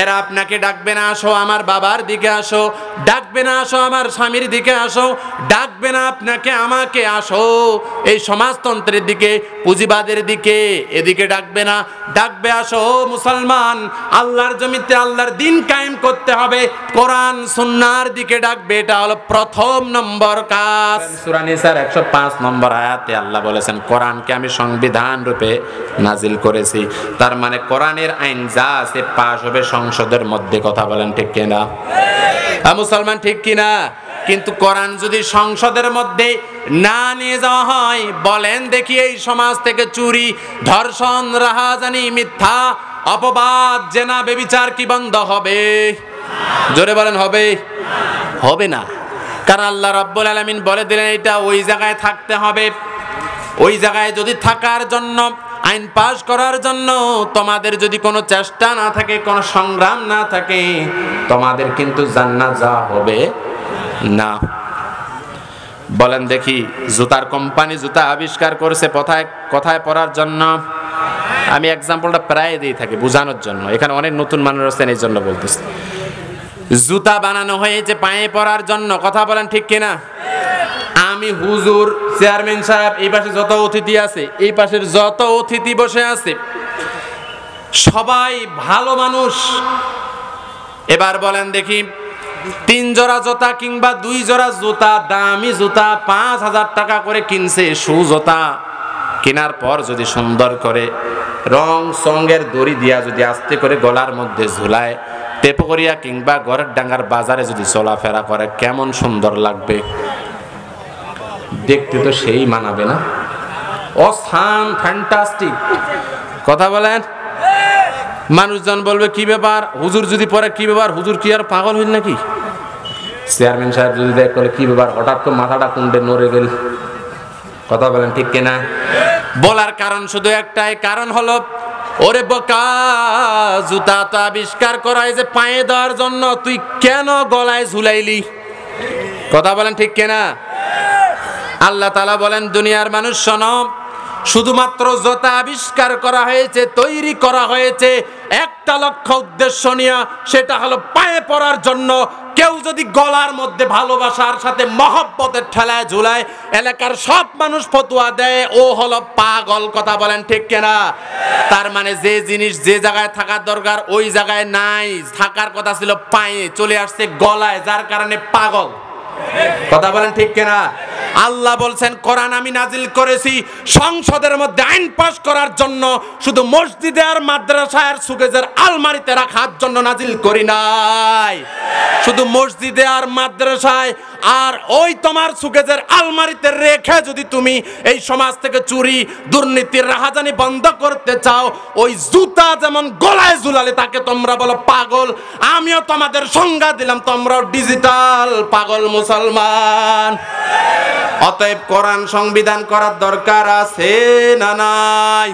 এরা আপনাকে ডাকবে না আসো আমার বাবার দিকে আসো, ডাকবে না আসো আমার স্বামীর দিকে আসো, ডাকবে না আপনাকে আমাকে আসো এই সমাজতন্ত্রের দিকে, পুঁজিবাদের দিকে, এদিকে ডাকবে না। ডাকবে আসো মুসলমান, আল্লাহর জমিতে আল্লাহর দিন কায়েম করতে হবে, কোরআন সুন্নাহর দিকে ডাকবে। এটা হলো প্রথম নম্বর কাজ। সূরা নিসার 105 নম্বর আয়াতে আল্লাহ বলেছেন কোরআনকে আমি সংবিধান রূপে নাজিল করেছি। তার মানে কোরআনের আইন যা আছে পাশ হবে সংসদের মধ্যে। কথা বলেন ঠিক কিনা? মুসলমান ঠিক কিনা? কিন্তু কোরআন যদি সংসদের মধ্যে না নিয়ে যাওয়া হয়, বলেন দেখি এই সমাজ থেকে চুরি, ধর্ষণ, রাহাজানি, মিথ্যা, অপবাদ, জেনা, ব্যভিচার কি বন্ধ হবে? জোরে বলেন হবে? হবে না। কারণ আল্লাহ রাব্বুল আলামিন বলে দিলেন এটা ওই জায়গায় থাকতে হবে। ওই জায়গায় যদি থাকার জন্য, আইন পাশ করার জন্য তোমাদের যদি কোনো চেষ্টা না থাকে, কোনো সংগ্রাম না থাকে, তোমাদের কিন্তু জান্নাত যাওয়া হবে না। বলেন দেখি, জুতার কোম্পানি জুতা আবিষ্কার করেছে কথায় পরার জন্য। আমি এক্সাম্পলটা প্রায় দিয়ে থাকি বোঝানোর জন্য, এখানে অনেক নতুন মানুষ আছেন এই জন্য বলতেছি। জুতা বানানো হয়েছে পায়ে পরার জন্য। কথা বলেন ঠিক কিনা? আমি হুজুর, চেয়ারম্যান সাহেব, এই পাশে যত অতিথি আছে, এই পাশের যত অতিথি বসে আছে, সবাই ভালো মানুষ। এবার বলেন দেখি, 3 জোড়া জুতা কিংবা 2 জোড়া জুতা, দামি জুতা 5,000 টাকা করে কিনছে, শু জুতা কেনার পর যদি সুন্দর করে রং সঙ্গের দড়ি দিয়া যদি আস্তে করে গলার মধ্যে ঝুলায়, তেপকরিয়া কিংবা ঘরের ডাঙ্গার বাজারে যদি চলাফেরা করে, কেমন সুন্দর লাগবে দেখতে। তো সেই মানাবে না? Awesome, fantastic. কথা বলেন। মানুষজন বলবে কি ব্যাপার, হুজুর যদি পরে কি ব্যাপার, হুজুর কি আর পাগল হইল নাকি? চেয়ারম্যান সাহেব যদি দেখ করে কি ব্যাপার, হঠাৎ করে মাথাটা কুন্ডে নড়ে গেল। কথা বলেন ঠিক কিনা? বলার কারণ শুধু একটাই, কারণ হলো ওরে বোকা, জুতা তো আবিষ্কার করা হয়েছে পায়ে দেওয়ার জন্য, তুই কেন গলায় ঝুলাইলি? কথা বলেন ঠিক কিনা? আল্লাহ তাআলা বলেন দুনিয়ার মানুষ শোনো, শুধুমাত্র জুতা আবিষ্কার করা হয়েছে, তৈরি করা হয়েছে একটা লক্ষ্য উদ্দেশ্য নিয়ে, সেটা হলো পায়ে পরার জন্য। কেউ যদি গলার মধ্যে ভালোবাসার সাথে মহব্বতের ঠেলায় ঝুলায়, এলাকার সব মানুষ ফতোয়া দেয় ও হলো পাগল। কথা বলেন ঠিক কিনা? তার মানে যে জিনিস যে জায়গায় থাকার দরকার ওই জায়গায় নাই, থাকার কথা ছিল পায়ে, চলে আসছে গলায়, যার কারণে পাগল। কথা বলেন ঠিক কিনা? আল্লাহ বলছেন কোরআন আমি নাজিল করেছি সংসদের মধ্যে আইন পাস করার জন্য, শুধু মসজিদে আর মাদ্রাসায় আর সুকেজের আলমারিতে রাখার জন্য নাজিল করি নাই। শুধু মসজিদে আর মাদ্রাসায় আর ওই তোমার সুকেজের আলমারিতে রেখে যদি তুমি এই সমাজ থেকে চুরি, দুর্নীতির, রাহাজানি বন্ধ করতে চাও, ওই জুতা যেমন গলায় ঝুলালে তাকে তোমরা বলো পাগল, আমিও তোমাদের সংজ্ঞা দিলাম তোমরাও ডিজিটাল পাগল মুসলমান। অতএব কোরআন সংবিধান করার দরকার আছে না নাই?